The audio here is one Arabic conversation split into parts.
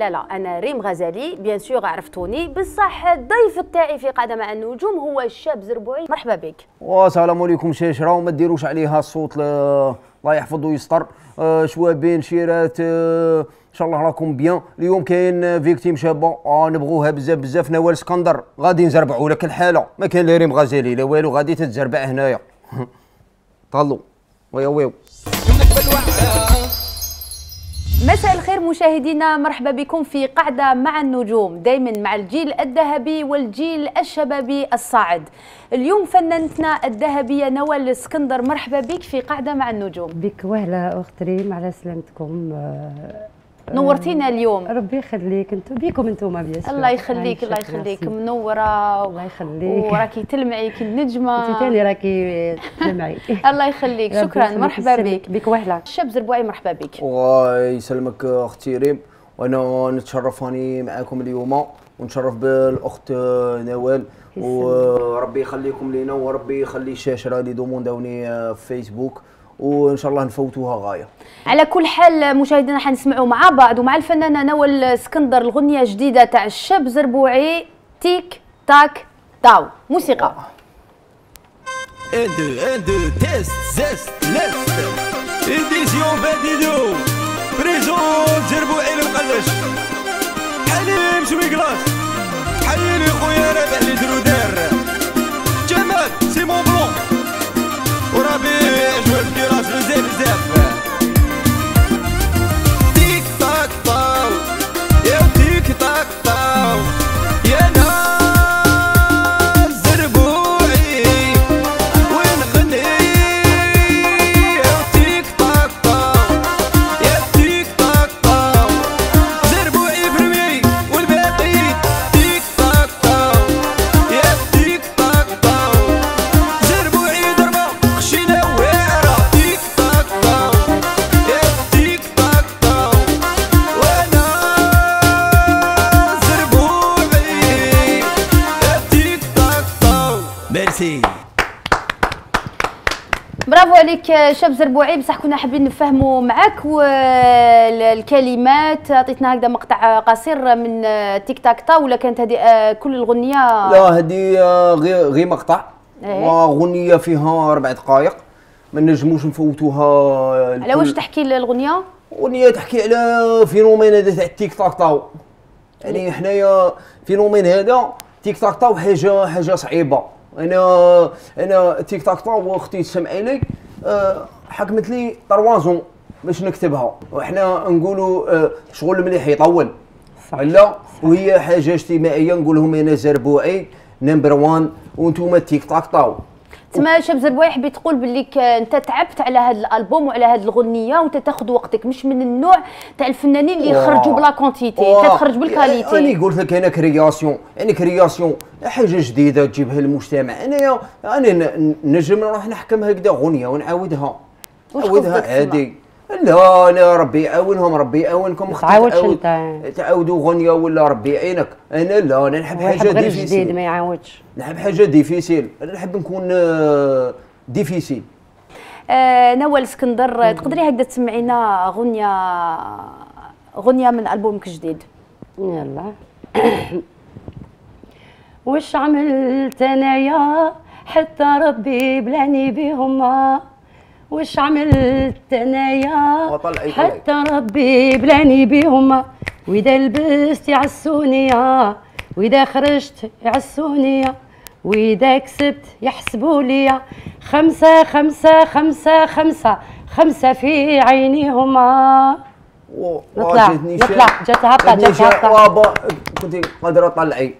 لا انا ريم غزالي بيان سور عرفتوني، بصح الضيف تاعي في قاعده مع النجوم هو الشاب زربوعي. مرحبا بك. والسلام عليكم شاشره، وما ديروش عليها الصوت الله يحفظ ويستر. شوابين شيرات ان شاء الله راكم بيان. اليوم كاين فيكتيم شابه نبغوها بزاف بزاف. نوال اسكندر غادي نزربعوا لك الحاله، ما كاين لا ريم غزالي لا والو، غادي تتزربع هنايا. طلوا ويا ويو. مساء الخير مشاهدينا، مرحبا بكم في قاعدة مع النجوم، دايما مع الجيل الذهبي والجيل الشبابي الصاعد. اليوم فنانتنا الذهبية نوال اسكندر، مرحبا بك في قاعدة مع النجوم. بك وهلا أخت ريم، على سلامتكم. نورتينا اليوم. ربي يخليك، انتم بيكم انتم بيان. الله يخليك الله يخليك، منوره الله يخليك، وراكي تلمعي كي النجمه. انت ثاني راكي تلمعي. الله يخليك، شكرا، مرحبا بك. بك وهلا. الشاب زربوعي مرحبا بك. الله يسلمك اختي ريم، وانا نتشرف راني معاكم اليوم، ونتشرف بالاخت نوال، وربي يخليكم لينا، وربي يخلي الشاشه اللي دومونداوني في فيسبوك، وان شاء الله نفوتوها غايه. على كل حال مشاهدينا حنسمعوا مع بعض ومع الفنانه نوال اسكندر الغنيه جديده تاع الشاب زربوعي، تيك تاك تاو. موسيقى. اندو تيست زيست ليست ايديسيون باديدو بريزون زربوعي المقلش. حليم شوي كلاس، حليلي خويا رابح لي درودار، جمال سي مون بلون، وربيع جوال كراس بزاف بزاف. تيك تاك طاو يا تيك تاك طاو يا ناس زربوعي ونغني يا تيك تاك طاو يا تيك تاك طاو. زربوعي برمي والباقي تيك تاك طاو يا تيك تاك طاو. زربوعي دربا خشينا واعرة تيك تاك طاو يا تيك تاك طاو. وانا زربوعي يا تيك تاك طاو. ميرسي. برافو عليك شاب زربوعي، بصح كنا حابين نفهموا معاك والكلمات. عطيتنا هكذا مقطع قصير من تيك تاك تا، ولا كانت هذه كل الغنيه؟ لا، هذه غير مقطع، وغنيه فيها 4 دقائق، ما نجموش نفوتوها. على واش تحكي الغنيه؟ اغنيه تحكي على فينومين هذا تاع التيك تاك تاو. يعني حنايا فينومين هذا تيك تاك تاو حاجه صعيبه. انا تيك تاك تاو اختي تسمعي لي حكمت لي 3 زون باش نكتبها، وحنا نقولوا شغل مليح يطول. لا، وهي حاجه اجتماعيه، نقول لهم انا زربوعي نمبر 1 وانتم تيك تاك تاو. تما شاب زربوعي حبيت تقول بليك انت تعبت على هذا الالبوم وعلى هذه الغنيه، وانت تاخذ وقتك، مش من النوع تاع الفنانين اللي يخرجوا بلا كونتيتي، انت تخرج بالكاليتي. انا قلت لك انا كرياسيون، يعني كرياسيون حاجه جديده تجيبها للمجتمع. انا نجم نروح نحكم هكذا غنيه ونعاودها عادي. لا، انا ربي يعاونهم، ربي يعاونكم. تعاودوا غنيه ولا ربي يعينك. انا نحب حاجه ديفيسيل، جديد ما يعاودش. نحب حاجه ديفيسيل، انا نحب نكون ديفيسيل. نوال اسكندر، تقدري هكذا تسمعينا غنيه من البومك الجديد؟ يلا. واش عملت انايا حتى ربي بلاني بهما، واش عملت انايا حتى ربي بلاني بهما، واذا لبست يعسوني، واذا خرجت يعسوني، واذا كسبت يحسبوا لي 5 5 5 5 5 في عينيهما. نطلع جات هابطه. كنتي قادره طلعي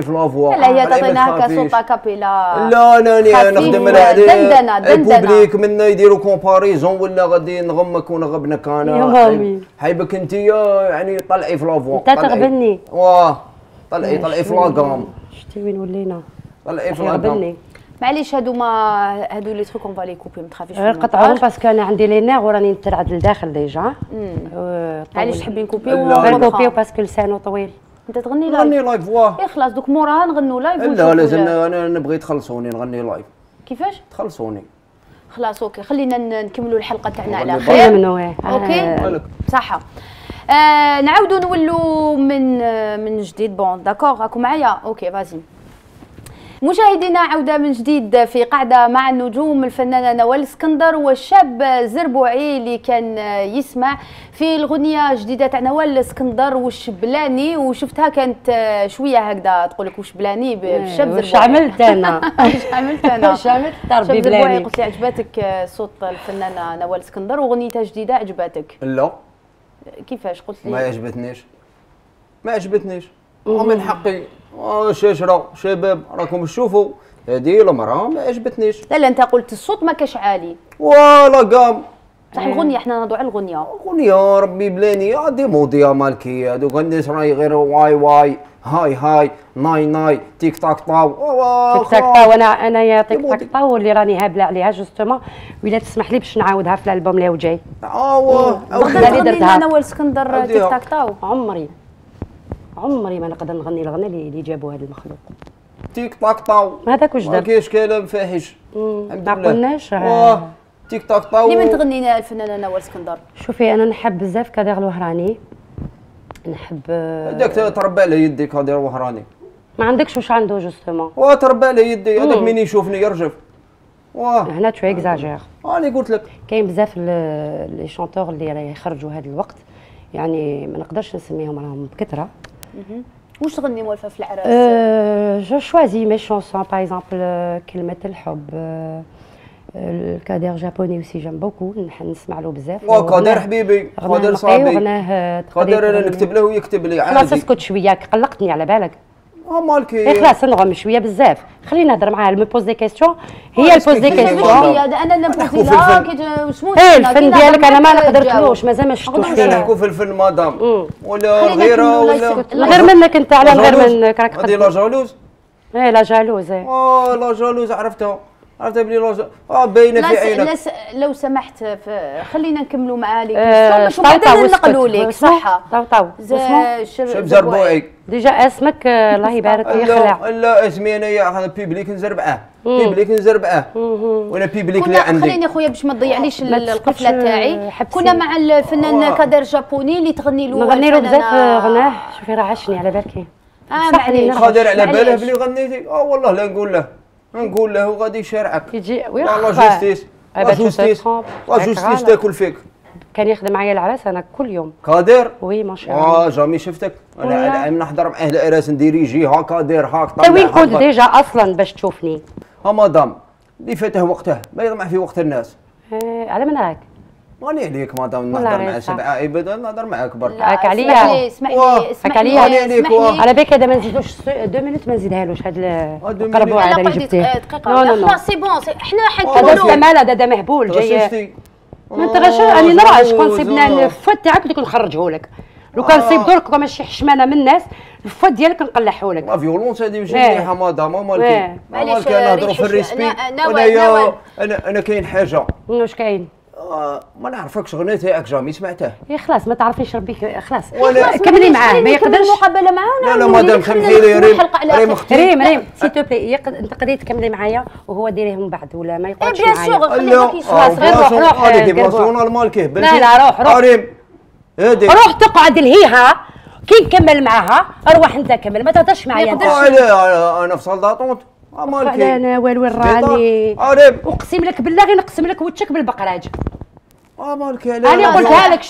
في لافوا. لا، هي تعطينا هكا صوت كابيلا. لا، انا نخدم انا دندنه البوبليك منا يديروا كومباريزون، ولا غادي نغمك ونغبنك. انا حيبك انت، يعني طلعي في لافوا. انت تغبني. طلعي في لاكام. شتي وين ولينا طلعي في غبني. معليش هادو لي تروك اون فالي كوبي ما تخافيش قطعوهم باسكو انا عندي لي نيغ وراني نترعد لداخل ديجا. علاش تحبي نكوبيو؟ نكوبيو باسكو لسانو طويل. انت تغني نغني لايف واه. خلاص دوك موراها نغنوا لايف. لا لازم انا نبغي تخلصوني نغني لايف. كيفاش؟ تخلصوني. خلاص اوكي خلينا نكملوا الحلقه تاعنا على خير خير. منو اوكي صحه. نعاودوا نولوا من جديد. بون داكوغ راكم معايا؟ اوكي فازي. مشاهدينا عودة من جديد في قاعدة مع النجوم، الفنانة نوال اسكندر والشاب زربوعي اللي كان يسمع في الغنية الجديدة تاع نوال اسكندر وش بلاني، وشفتها كانت شوية هكذا تقول لك وش بلاني بالشاب زربوعي. وش عملت أنا؟ وش عملت أنا؟ وش عملت؟ ربي بلاني. قلت لي عجباتك صوت الفنانة نوال اسكندر وغنيتها جديدة عجباتك؟ لا. كيفاش؟ قلت لي ما عجبتنيش. ما عجبتنيش. من حقي شاشرة شباب راكم تشوفوا هذه المرأة ما عجبتنيش. لا انت قلت الصوت ما كاش عالي. ولا قام. صح الغنية احنا نهضروا على الغنية. غنية ربي بلاني هادي موضية مالكي هادوك الناس راهي غير واي هاي ناي تيك تاك طاو. تيك تاك طاو انا يا تيك تاك طاو اللي راني هابله عليها جوستومون ولا تسمح لي باش نعاودها في الالبوم اللي جاي. اللي درتها انا والسكندر تيك تاك طاو. عمري ما نقدر نغني الغنى اللي جابوا هذا المخلوق. تيك تاك طاو هذاك واش دار؟ ما كاينش كلام فاحش. ما قلناش تيك تاك طاو. لمن تغني الفنانه نوال اسكندر؟ شوفي انا نحب بزاف كادر الوهراني، نحب هذاك تربى على يدي كادر الوهراني. ما عندكش واش عنده جوستومون؟ تربى على يدي هذاك مين يشوفني يرجف. هنا تو اكزاجير. راني قلت لك كاين بزاف لي شونتور اللي راه يخرجوا هذا الوقت يعني ما نقدرش نسميهم راهم بكثره. واش تغني موالفه في العراس؟ جو شوازي مي شونسون باغ اكزومبل كلمه الحب، الكادر جابوني وسي جام بوكو نسمع له بزاف. كادر حبيبي كادر صاحبي كادر انا نكتب له ويكتب لي عادي. خلاص اسكت شويه قلقتني على بالك. مالكي خلاص نغم شويه بزاف خلينا نهضر معاها مي بوز دي كيستيون هي البوز دي كيستيون. انا نبوزي لها وشمو الفن ديالك انا ما نقدرتلوش مازال ما شفتوش فيه. نحكوا في الفن مدام ولا غيره ولا غير منك انت على غير منك راك هذه لا جالوز. لا جالوز لا جالوز عرفتها بلي لا باينه في عينك. لو سمحت خلينا نكملوا مع لي باش بعدين ننقلوا لك صحه. طاو شاب زربوعي ديجا اسمك الله يبارك يخلع. لا اسمي انايا هذا بيبليك نزربعه وانا بيبليك اللي عندي. خليني خويا باش ما تضيعليش القفله تاعي. كنا مع الفنان كادر جابوني اللي تغني له نغني له بزاف غناه. شوفي راه عشني على بالك معليش قادر على باله بلي غنيتي. والله لا نقول له غادي يشارعك يجي والله جوستيس تاكل فيك. كان يخدم معايا العراس انا كل يوم. قادر وي ما شاء الله. جامي شفتك انا نحضر معاه العراس نديريجي قادر طلع. وين كنت ديجا اصلا باش تشوفني؟ مدام اللي فاته وقته ما يطمع في وقت الناس. على من راك؟ راني عليك مدام نهضر مع سبعه ابدا نهضر معاك برك. راك عليا اسمح لي على بالك هذا ما نزيدوش 2 مينوت ما نزيدهالوش هذا القربوع هذا اللي جبتيه. خلاص سي بون حنا هذا استعمال هذا مهبول جاي. ما انت غاش راني نرى شكون صيبنا الفوت تاعك بديك نخرجه لك. لو كان صيب درك ماشي حشمانه من الناس الفوت ديالك نقلعه لك. لا فيولونس هذه ماشي مليحه مدام مالكي نهضروا في الريسبي. انا كاين حاجه. واش كاين؟ ما نعرفكش غنية تاعك جامي سمعته. يا خلاص ما تعرفيش ربي خلاص كملي معاه ما يقدرش المقابله معاه. لا مدام سمحي لي ريم سي تو بلي انت قضيه تكملي معايا وهو ديريه من بعد ولا ما يقعدش معايا. خلاص غير روح هذه بلاصه مالكيه. لا روح ريم هادي روح تقعد لهيها كي نكمل معاها روح انت كمل ما تهضرش معايا. انا في صال داطونت مالكي انا وين راني اقسم لك بالله غير نقسم لك وجهك بالبقراج. مالكي انا قلتها لك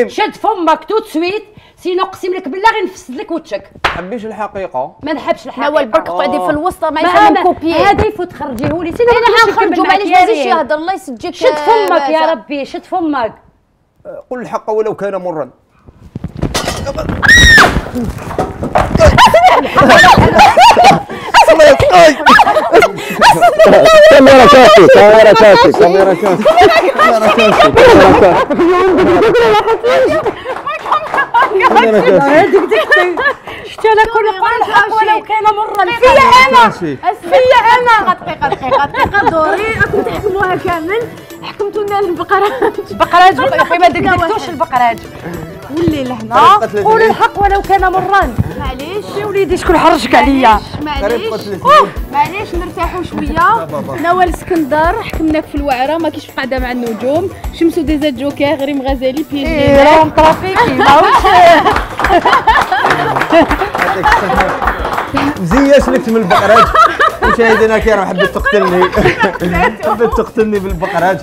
شد فمك تو سويت سينو اقسم لك بالله غير نفسد لك وجهك. ما تحبيش الحقيقه. ما نحبش الحقيقه. نوال برك قعدي في الوسطى ما يفهم كوبيي. هذا يفوت خرجيه لي سينو انا غنخرجوا معليش ما يزيدش يهضر الله يسجيك. شد فمك يا ربي شد فمك. قل الحق ولو كان مرا. كاميرا كافي هذيك اختي انا كل الحق ولو كان مرا فيا انا دقيقه دوري راكم تحكموها كامل. حكمتوا لنا البقراج ما دقدقتوش البقراج. واللي لهنا قولوا الحق ولو كان مرا. معليش يا وليدي شكون حرجك عليا؟ معليش نرتاحوا شويه. نوال اسكندر حكمناك في الوعره، ما كاينش قاعده مع النجوم. شمسو ديزا جوكر، غريم غزالي، بيجي راهم طرافيكي ماهوش مزيه سلكت من البقراج. مشاهدينا الكرام حبيت تقتلني بالبقراج.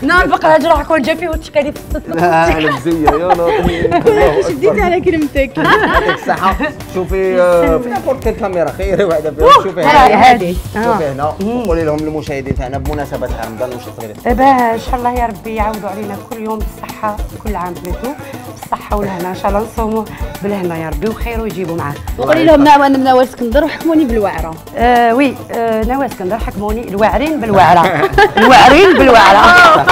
نعم البقراج راح يكون جا فيه وتشكالي في الصوت. لا انا مزيه يا لطيف. شديت على كلمتك. يعطيك الصحة. شوفي في نابورت كيل كاميرا خير واحدة شوفي هذه شوفي هنا قولي لهم المشاهدين تاعنا بمناسبة رمضان واش صغيرة. ان شاء الله يا ربي يعاودوا علينا كل يوم بالصحة، كل عام بيتو بالصحة والهنا، ان شاء الله نصوموا بالهنا يا ربي وخير ويجيبوا معاه. وقولي لهم انا نوال اسكندر وحكموني بالوعرة. وي نوال اسكندر حكموني الواعرين بالوعرة. الواعرين بالوعرة.